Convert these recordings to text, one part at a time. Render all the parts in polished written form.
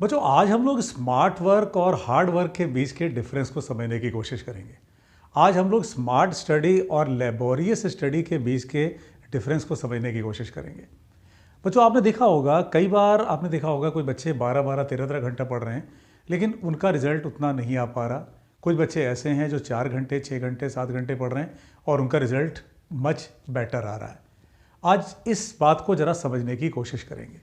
बच्चों, आज हम लोग स्मार्ट वर्क और हार्ड वर्क के बीच के डिफरेंस को समझने की कोशिश करेंगे। आज हम लोग स्मार्ट स्टडी और लेबोरियस स्टडी के बीच के डिफरेंस को समझने की कोशिश करेंगे। बच्चों, आपने देखा होगा, कई बार आपने देखा होगा कोई बच्चे 12-12, 13-13 घंटा पढ़ रहे हैं, लेकिन उनका रिजल्ट उतना नहीं आ पा रहा। कुछ बच्चे ऐसे हैं जो 4 घंटे, 6 घंटे, 7 घंटे पढ़ रहे हैं और उनका रिजल्ट मच बेटर आ रहा है। आज इस बात को ज़रा समझने की कोशिश करेंगे।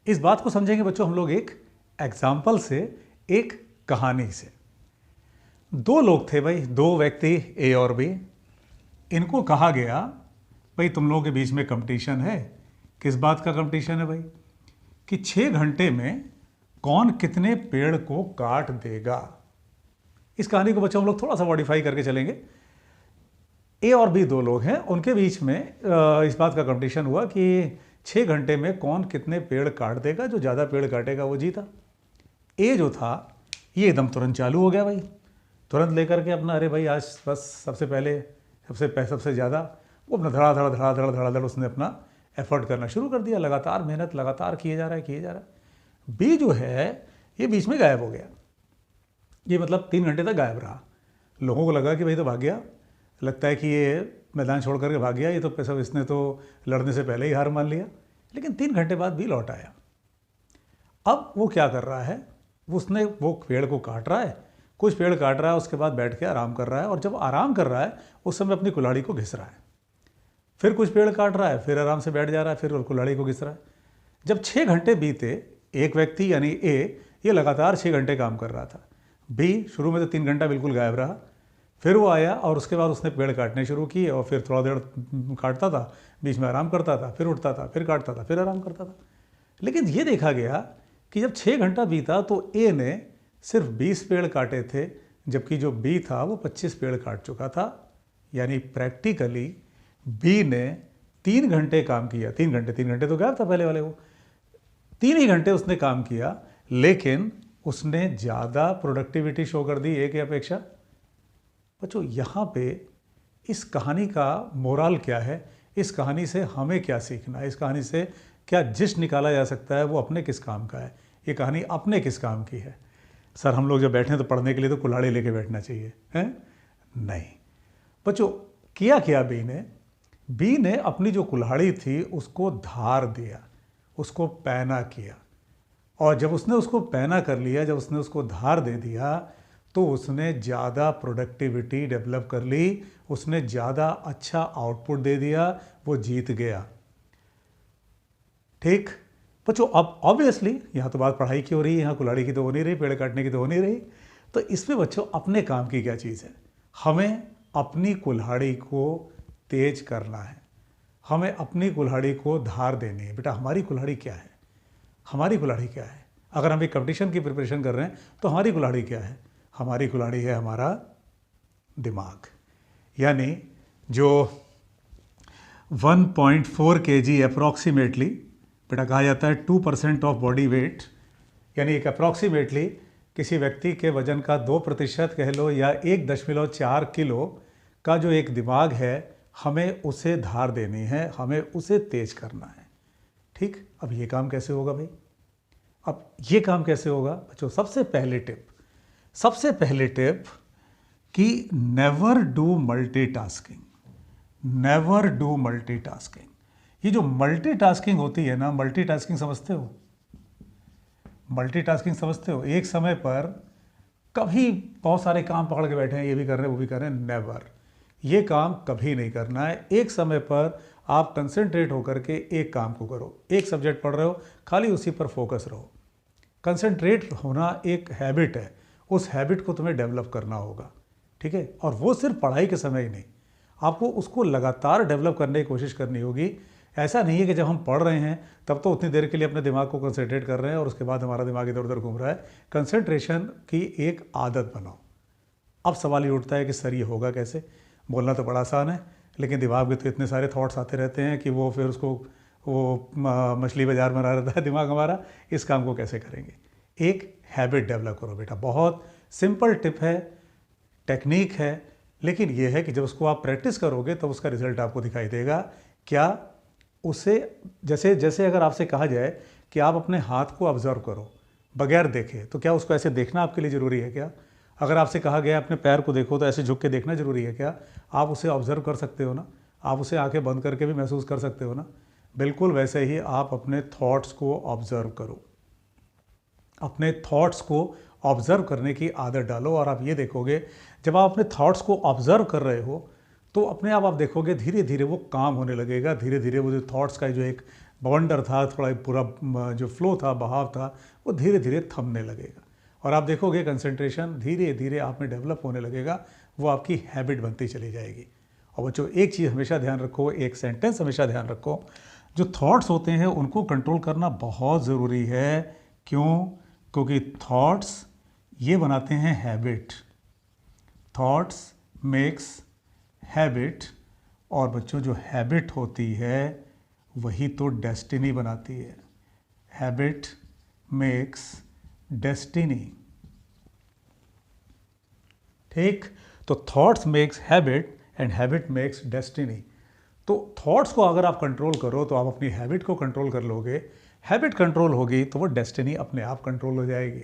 इस बात को समझेंगे बच्चों हम लोग एक एग्जाम्पल से, एक कहानी से। दो लोग थे भाई, दो व्यक्ति ए और बी। इनको कहा गया भाई तुम लोगों के बीच में कंपटीशन है। किस बात का कंपटीशन है भाई? कि 6 घंटे में कौन कितने पेड़ को काट देगा। इस कहानी को बच्चों हम लोग थोड़ा सा मॉडिफाई करके चलेंगे। ए और बी दो लोग हैं, उनके बीच में इस बात का कंपटीशन हुआ कि 6 घंटे में कौन कितने पेड़ काट देगा, जो ज़्यादा पेड़ काटेगा वो जीता। ए जो था ये एकदम तुरंत चालू हो गया भाई, तुरंत लेकर के अपना, अरे भाई आज बस सबसे पहले सबसे ज़्यादा वो अपना धड़ाधड़ उसने अपना एफर्ट करना शुरू कर दिया। लगातार मेहनत, लगातार किए जा रहा है। बी जो है ये बीच में गायब हो गया। ये मतलब 3 घंटे तक गायब रहा। लोगों को लगा कि भाई तो भाग गया, लगता है कि ये मैदान छोड़ करके भाग गया, ये तो सब इसने तो लड़ने से पहले ही हार मान लिया। लेकिन 3 घंटे बाद भी लौट आया। अब वो क्या कर रहा है, उसने वो पेड़ को काट रहा है, कुछ पेड़ काट रहा है, उसके बाद बैठ के आराम कर रहा है। और जब आराम कर रहा है उस समय अपनी कुल्हाड़ी को घिस रहा है। फिर कुछ पेड़ काट रहा है, फिर आराम से बैठ जा रहा है, फिर कुल्हाड़ी को घिस रहा है। जब 6 घंटे बीते, एक व्यक्ति यानी ए ये लगातार 6 घंटे काम कर रहा था। बी शुरू में तो 3 घंटा बिल्कुल गायब रहा, फिर वो आया और उसके बाद उसने पेड़ काटने शुरू किए और फिर थोड़ा देर काटता था, बीच में आराम करता था, फिर उठता था, फिर काटता था, फिर आराम करता था। लेकिन ये देखा गया कि जब 6 घंटा बीता तो ए ने सिर्फ 20 पेड़ काटे थे, जबकि जो बी था वो 25 पेड़ काट चुका था। यानी प्रैक्टिकली बी ने 3 घंटे काम किया। 3 घंटे तो गायब था पहले वाले को, 3 ही घंटे उसने काम किया, लेकिन उसने ज़्यादा प्रोडक्टिविटी शो कर दी ए की अपेक्षा। बच्चों, यहाँ पे इस कहानी का मोरल क्या है, इस कहानी से हमें क्या सीखना है, इस कहानी से क्या जिस निकाला जा सकता है वो अपने किस काम का है, ये कहानी अपने किस काम की है। सर हम लोग जब बैठे तो पढ़ने के लिए तो कुल्हाड़ी लेके बैठना चाहिए, हैं? नहीं बच्चों, किया क्या बी ने अपनी जो कुल्हाड़ी थी उसको धार दिया, उसको पैना किया। और जब उसने उसको पैना कर लिया, जब उसने उसको धार दे दिया, तो उसने ज़्यादा प्रोडक्टिविटी डेवलप कर ली, उसने ज़्यादा अच्छा आउटपुट दे दिया, वो जीत गया। ठीक बच्चों, अब ऑब्वियसली यहाँ तो बात पढ़ाई की हो रही है, यहाँ कुल्हाड़ी की तो हो नहीं रही, पेड़ काटने की तो हो नहीं रही। तो इसमें बच्चों अपने काम की क्या चीज़ है? हमें अपनी कुल्हाड़ी को तेज करना है, हमें अपनी कुल्हाड़ी को धार देनी है। बेटा हमारी कुल्हाड़ी क्या है? हमारी कुल्हाड़ी क्या है? अगर हम एक कंपटीशन की प्रिपरेशन कर रहे हैं तो हमारी कुल्हाड़ी क्या है? हमारी कुल्हाड़ी है हमारा दिमाग। यानी जो 1.4 kg अप्रॉक्सीमेटली, बेटा कहा जाता है 2% ऑफ बॉडी वेट, यानी एक अप्रॉक्सीमेटली किसी व्यक्ति के वजन का 2% कह लो, या 1.4 किलो का जो एक दिमाग है, हमें उसे धार देनी है, हमें उसे तेज करना है। ठीक, अब ये काम कैसे होगा भाई? अब ये काम कैसे होगा बच्चों? सबसे पहले टिप कि never do multitasking. Never do multitasking. ये जो मल्टीटास्किंग होती है ना, मल्टीटास्किंग समझते हो? मल्टीटास्किंग समझते हो? एक समय पर कभी बहुत सारे काम पकड़ के बैठे हैं, ये भी कर रहे हैं, वो भी कर रहे हैं। नेवर, ये काम कभी नहीं करना है। एक समय पर आप कंसंट्रेट होकर के एक काम को करो। एक सब्जेक्ट पढ़ रहे हो, खाली उसी पर फोकस रहो। कंसंट्रेट होना एक हैबिट है, उस हैबिट को तुम्हें डेवलप करना होगा। ठीक है? और वो सिर्फ पढ़ाई के समय ही नहीं, आपको उसको लगातार डेवलप करने की कोशिश करनी होगी। ऐसा नहीं है कि जब हम पढ़ रहे हैं तब तो उतनी देर के लिए अपने दिमाग को कंसंट्रेट कर रहे हैं और उसके बाद हमारा दिमाग इधर उधर घूम रहा है। कंसंट्रेशन की एक आदत बनाओ। अब सवाल ये उठता है कि सर ये होगा कैसे? बोलना तो बड़ा आसान है, लेकिन दिमाग में तो इतने सारे थॉट्स आते रहते हैं कि वो फिर उसको वो मछली बाजार में रह रहता है दिमाग हमारा। इस काम को कैसे करेंगे? एक हैबिट डेवलप करो बेटा। बहुत सिंपल टिप है, टेक्निक है, लेकिन यह है कि जब उसको आप प्रैक्टिस करोगे तब उसका रिजल्ट आपको दिखाई देगा। क्या? उसे जैसे अगर आपसे कहा जाए कि आप अपने हाथ को ऑब्जर्व करो, बगैर देखे, तो क्या उसको ऐसे देखना आपके लिए ज़रूरी है क्या? अगर आपसे कहा गया अपने पैर को देखो तो ऐसे झुक के देखना ज़रूरी है क्या? आप उसे ऑब्ज़र्व कर सकते हो ना, आप उसे आंखें बंद करके भी महसूस कर सकते हो ना। बिल्कुल वैसे ही आप अपने थॉट्स को ऑब्ज़र्व करो, अपने थॉट्स को ऑब्ज़र्व करने की आदत डालो। और आप ये देखोगे, जब आप अपने थॉट्स को ऑब्ज़र्व कर रहे हो तो अपने आप देखोगे धीरे धीरे वो काम होने लगेगा। धीरे धीरे वो जो थॉट्स का जो एक बवंडर था, थोड़ा एक पूरा जो फ्लो था, बहाव था, वो धीरे धीरे थमने लगेगा। और आप देखोगे कंसंट्रेशन धीरे धीरे आप में डेवलप होने लगेगा, वो आपकी हैबिट बनती चली जाएगी। और बच्चों एक चीज़ हमेशा ध्यान रखो, एक सेंटेंस हमेशा ध्यान रखो, जो थॉट्स होते हैं उनको कंट्रोल करना बहुत ज़रूरी है। क्यों? क्योंकि थॉट्स ये बनाते हैं हैबिट। थॉट्स मेक्स हैबिट, और बच्चों जो हैबिट होती है वही तो डेस्टिनी बनाती है। Habit makes destiny. ठीक, तो thoughts makes habit and habit makes destiny. तो थॉट्स को अगर आप कंट्रोल करो तो आप अपनी हैबिट को कंट्रोल कर लोगे। हैबिट कंट्रोल होगी तो वो डेस्टिनी अपने आप कंट्रोल हो जाएगी।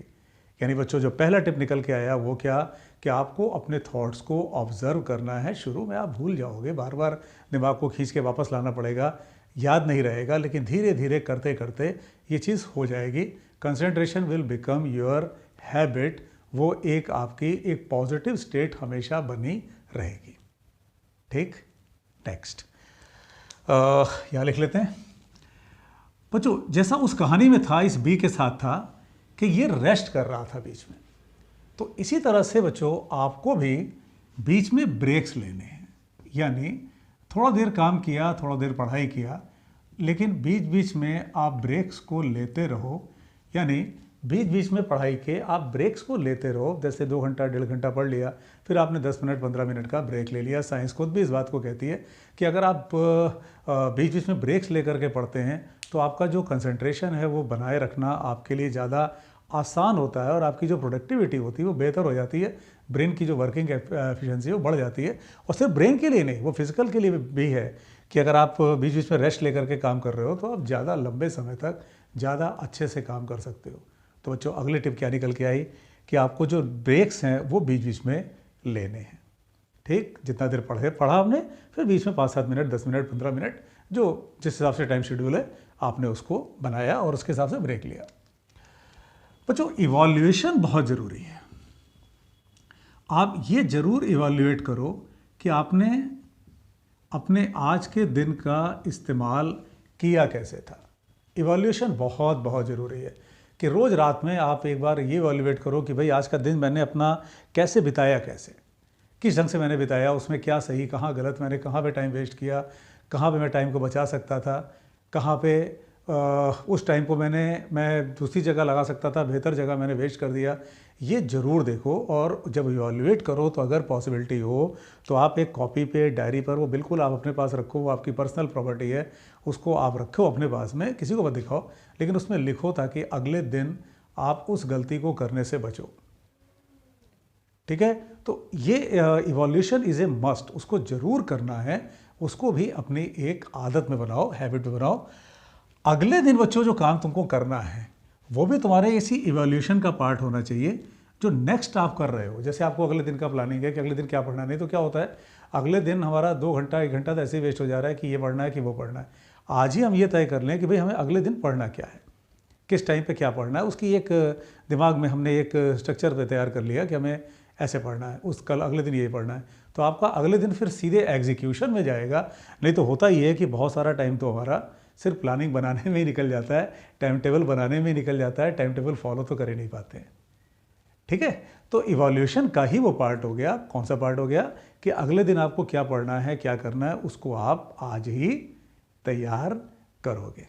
यानी बच्चों जो पहला टिप निकल के आया वो क्या, कि आपको अपने थॉट्स को ऑब्जर्व करना है। शुरू में आप भूल जाओगे, बार बार दिमाग को खींच के वापस लाना पड़ेगा, याद नहीं रहेगा, लेकिन धीरे धीरे करते करते ये चीज़ हो जाएगी। Concentration will become your habit. वो एक आपकी एक पॉजिटिव स्टेट हमेशा बनी रहेगी। ठीक, नेक्स्ट यहाँ लिख लेते हैं बच्चों, जैसा उस कहानी में था, इस बी के साथ था कि ये रेस्ट कर रहा था बीच में, तो इसी तरह से बच्चों आपको भी बीच में ब्रेक्स लेने हैं। यानी थोड़ा देर काम किया, थोड़ा देर पढ़ाई किया, लेकिन बीच बीच में आप ब्रेक्स को लेते रहो। यानी बीच बीच में पढ़ाई के आप ब्रेक्स को लेते रहो। जैसे 2 घंटा 1.5 घंटा पढ़ लिया, फिर आपने 10 मिनट 15 मिनट का ब्रेक ले लिया। साइंस खुद भी इस बात को कहती है कि अगर आप बीच बीच में ब्रेक्स लेकर के पढ़ते हैं तो आपका जो कंसंट्रेशन है वो बनाए रखना आपके लिए ज़्यादा आसान होता है, और आपकी जो प्रोडक्टिविटी होती है वो बेहतर हो जाती है। ब्रेन की जो वर्किंग एफिशिएंसी है वो बढ़ जाती है। और सिर्फ ब्रेन के लिए नहीं, वो फिजिकल के लिए भी है कि अगर आप बीच बीच में रेस्ट लेकर के काम कर रहे हो तो आप ज़्यादा लंबे समय तक ज़्यादा अच्छे से काम कर सकते हो। तो बच्चों अगली टिप क्या निकल के आई कि आपको जो ब्रेक्स हैं वो बीच बीच में लेने हैं। ठीक, जितना देर पढ़ा आपने, फिर बीच में 5-7 मिनट, 10 मिनट, 15 मिनट, जो जिस हिसाब से टाइम शेड्यूल है आपने उसको बनाया और उसके हिसाब से ब्रेक लिया। बच्चों इवैल्यूएशन बहुत ज़रूरी है। आप ये ज़रूर इवैल्यूएट करो कि आपने अपने आज के दिन का इस्तेमाल किया कैसे था। इवैल्यूएशन बहुत बहुत ज़रूरी है कि रोज़ रात में आप एक बार ये इवैल्यूएट करो कि भाई आज का दिन मैंने अपना कैसे बिताया, कैसे किस ढंग से मैंने बिताया, उसमें क्या सही कहाँ गलत, मैंने कहाँ पे टाइम वेस्ट किया, कहाँ पे मैं टाइम को बचा सकता था, कहाँ पे उस टाइम को मैं दूसरी जगह लगा सकता था, बेहतर जगह मैंने वेस्ट कर दिया। ये ज़रूर देखो, और जब इवैल्यूएट करो तो अगर पॉसिबिलिटी हो तो आप एक कॉपी पे, डायरी पर, वो बिल्कुल आप अपने पास रखो। वो आपकी पर्सनल प्रॉपर्टी है, उसको आप रखो अपने पास में, किसी को मत दिखाओ, लेकिन उसमें लिखो ताकि अगले दिन आप उस गलती को करने से बचो। ठीक है, तो ये इवैल्यूएशन इज़ ए मस्ट, उसको ज़रूर करना है, उसको भी अपनी एक आदत में बनाओ, हैबिट में बनाओ। अगले दिन बच्चों जो काम तुमको करना है वो भी तुम्हारे इसी इवैल्यूएशन का पार्ट होना चाहिए। जो नेक्स्ट आप कर रहे हो, जैसे आपको अगले दिन का प्लानिंग है कि अगले दिन क्या पढ़ना, नहीं तो क्या होता है अगले दिन हमारा 2 घंटा 1 घंटा तो ऐसे ही वेस्ट हो जा रहा है कि ये पढ़ना है कि वो पढ़ना है। आज ही हम ये तय कर लें कि भाई हमें अगले दिन पढ़ना क्या है, किस टाइम पे क्या पढ़ना है। उसकी एक दिमाग में हमने एक स्ट्रक्चर पे तैयार कर लिया कि हमें ऐसे पढ़ना है, उस कल अगले दिन ये पढ़ना है, तो आपका अगले दिन फिर सीधे एग्जीक्यूशन में जाएगा। नहीं तो होता ये है कि बहुत सारा टाइम तो हमारा सिर्फ प्लानिंग बनाने में ही निकल जाता है, टाइम टेबल बनाने में ही निकल जाता है, टाइम टेबल फॉलो तो कर ही नहीं पाते हैं। ठीक है, तो इवैल्यूएशन का ही वो पार्ट हो गया। कौन सा पार्ट हो गया कि अगले दिन आपको क्या पढ़ना है, क्या करना है, उसको आप आज ही तैयार करोगे।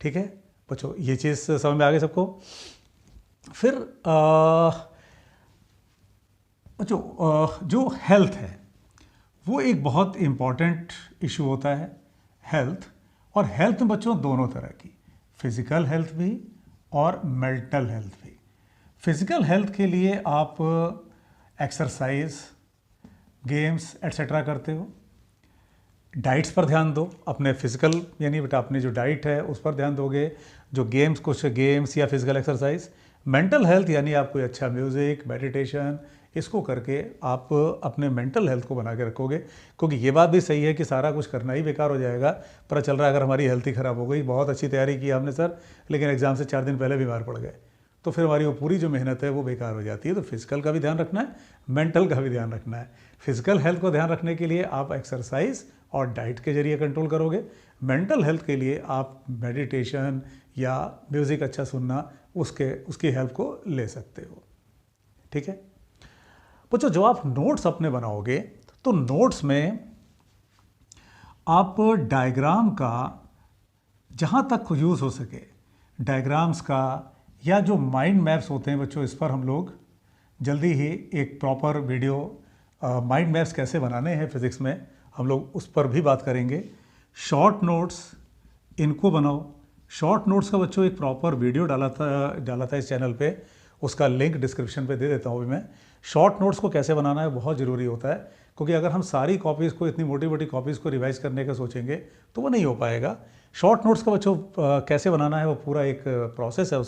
ठीक है बच्चों, ये चीज़ समझ में आ गई सबको। फिर बच्चों जो हेल्थ है वो एक बहुत इम्पॉर्टेंट इशू होता है, हेल्थ। और हेल्थ में बच्चों दोनों तरह की, फिज़िकल हेल्थ भी और मेंटल हेल्थ भी। फिज़िकल हेल्थ के लिए आप एक्सरसाइज, गेम्स एट्सेट्रा करते हो। डाइट्स पर ध्यान दो, अपने फिज़िकल यानी बेटा अपनी जो डाइट है उस पर ध्यान दोगे। जो गेम्स, कुछ गेम्स या फिज़िकल एक्सरसाइज, मेंटल हेल्थ यानी आप कोई अच्छा म्यूज़िक, मेडिटेशन, इसको करके आप अपने मेंटल हेल्थ को बना के रखोगे। क्योंकि ये बात भी सही है कि सारा कुछ करना ही बेकार हो जाएगा, पता चल रहा है अगर हमारी हेल्थ ही ख़राब हो गई, बहुत अच्छी तैयारी की हमने सर, लेकिन एग्ज़ाम से 4 दिन पहले बीमार पड़ गए, तो फिर हमारी वो पूरी जो मेहनत है वो बेकार हो जाती है। तो फिजिकल का भी ध्यान रखना है, मेंटल का भी ध्यान रखना है। फिजिकल हेल्थ को ध्यान रखने के लिए आप एक्सरसाइज और डाइट के जरिए कंट्रोल करोगे। मेंटल हेल्थ के लिए आप मेडिटेशन या म्यूज़िक अच्छा सुनना, उसकी हेल्प को ले सकते हो। ठीक है बच्चों, जो आप नोट्स अपने बनाओगे तो नोट्स में आप डायग्राम का जहाँ तक यूज़ हो सके, डायग्राम्स का या जो माइंड मैप्स होते हैं बच्चों, इस पर हम लोग जल्दी ही एक प्रॉपर वीडियो माइंड मैप्स कैसे बनाने हैं फिज़िक्स में, हम लोग उस पर भी बात करेंगे। शॉर्ट नोट्स, इनको बनाओ। शॉर्ट नोट्स का बच्चों एक प्रॉपर वीडियो डाला था इस चैनल पे, उसका लिंक डिस्क्रिप्शन पे दे देता हूँ अभी मैं। शॉर्ट नोट्स को कैसे बनाना है बहुत ज़रूरी होता है, क्योंकि अगर हम सारी कॉपीज़ को, इतनी मोटी मोटी कॉपीज़ को रिवाइज करने का सोचेंगे तो वो नहीं हो पाएगा। शॉर्ट नोट्स का बच्चों कैसे बनाना है वो पूरा एक प्रोसेस है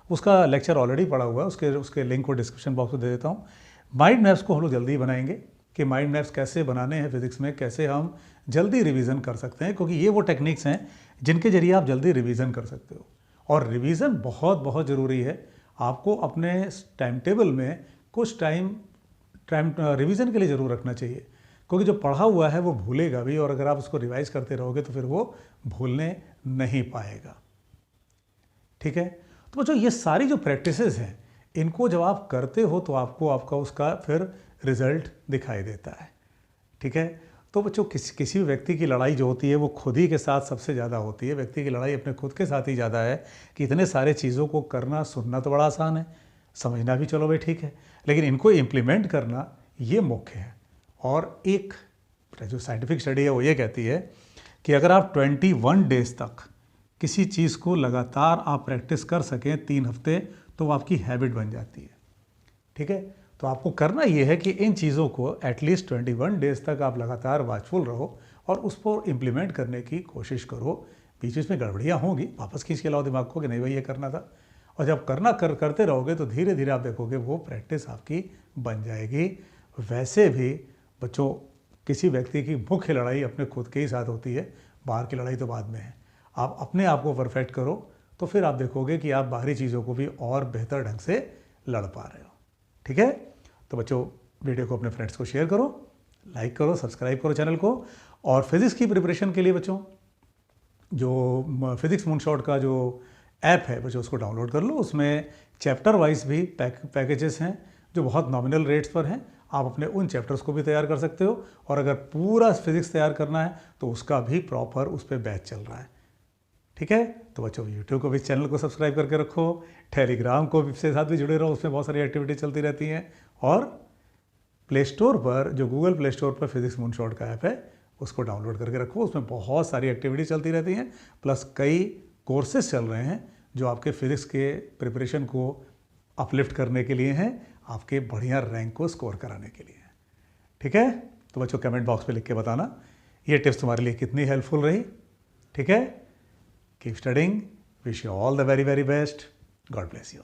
उसका लेक्चर ऑलरेडी पड़ा हुआ है, उसके लिंक को डिस्क्रिप्शन बॉक्स में दे देता हूँ। माइंड मैप्स को हम लोग जल्दी बनाएंगे कि माइंड मैप्स कैसे बनाने हैं फिज़िक्स में, कैसे हम जल्दी रिवीजन कर सकते हैं, क्योंकि ये वो टेक्निक्स हैं जिनके जरिए आप जल्दी रिवीजन कर सकते हो। और रिवीजन बहुत बहुत ज़रूरी है। आपको अपने टाइम टेबल में कुछ टाइम रिवीजन के लिए ज़रूर रखना चाहिए, क्योंकि जो पढ़ा हुआ है वो भूलेगा भी, और अगर आप उसको रिवाइज करते रहोगे तो फिर वो भूलने नहीं पाएगा। ठीक है, तो बच्चों ये सारी जो प्रैक्टिसेस हैं, इनको जब आप करते हो तो आपका उसका फिर रिजल्ट दिखाई देता है। ठीक है, तो बच्चों किसी भी व्यक्ति की लड़ाई जो होती है वो खुद ही के साथ सबसे ज़्यादा होती है। व्यक्ति की लड़ाई अपने खुद के साथ ही ज़्यादा है कि इतने सारे चीज़ों को करना, सुनना तो बड़ा आसान है, समझना भी चलो भाई ठीक है, लेकिन इनको इम्प्लीमेंट करना ये मुख्य है। और एक जो साइंटिफिक स्टडी है वो ये कहती है कि अगर आप 21 डेज़ तक किसी चीज़ को लगातार आप प्रैक्टिस कर सकें 3 हफ्ते, तो वो आपकी हैबिट बन जाती है। ठीक है, तो आपको करना ये है कि इन चीज़ों को एटलीस्ट 21 डेज़ तक आप लगातार वॉचफुल रहो और उस पर इम्प्लीमेंट करने की कोशिश करो। बीच बीच में गड़बड़ियाँ होंगी, वापस खींच के लाओ दिमाग को कि नहीं भाई ये करना था, और जब करते रहोगे तो धीरे धीरे आप देखोगे वो प्रैक्टिस आपकी बन जाएगी। वैसे भी बच्चों किसी व्यक्ति की मुख्य लड़ाई अपने खुद के ही साथ होती है, बाहर की लड़ाई तो बाद में है। आप अपने आप को परफेक्ट करो तो फिर आप देखोगे कि आप बाहरी चीज़ों को भी और बेहतर ढंग से लड़ पा रहे हो। ठीक है, तो बच्चों वीडियो को अपने फ्रेंड्स को शेयर करो, लाइक करो, सब्सक्राइब करो चैनल को। और फिज़िक्स की प्रिपरेशन के लिए बच्चों जो फिज़िक्स मूनशॉट का जो ऐप है बच्चों उसको डाउनलोड कर लो। उसमें चैप्टर वाइज भी पैकेजेस हैं जो बहुत नॉमिनल रेट्स पर हैं। आप अपने उन चैप्टर्स को भी तैयार कर सकते हो, और अगर पूरा फिज़िक्स तैयार करना है तो उसका भी प्रॉपर उस पर बैच चल रहा है। ठीक है, तो बच्चों यूट्यूब को भी चैनल को सब्सक्राइब करके रखो, टेलीग्राम को भी से साथ भी जुड़े रहो, उसमें बहुत सारी एक्टिविटी चलती रहती हैं। और प्ले स्टोर पर, जो गूगल प्ले स्टोर पर फिज़िक्स मूनशॉट का ऐप है उसको डाउनलोड करके रखो, उसमें बहुत सारी एक्टिविटी चलती रहती हैं, प्लस कई कोर्सेज चल रहे हैं जो आपके फिज़िक्स के प्रिपरेशन को अपलिफ्ट करने के लिए हैं, आपके बढ़िया रैंक को स्कोर कराने के लिए। ठीक है, तो बच्चों कमेंट बॉक्स में लिख के बताना ये टिप्स तुम्हारे लिए कितनी हेल्पफुल रही। ठीक है, keep studying, wish you all the very very best, God bless you.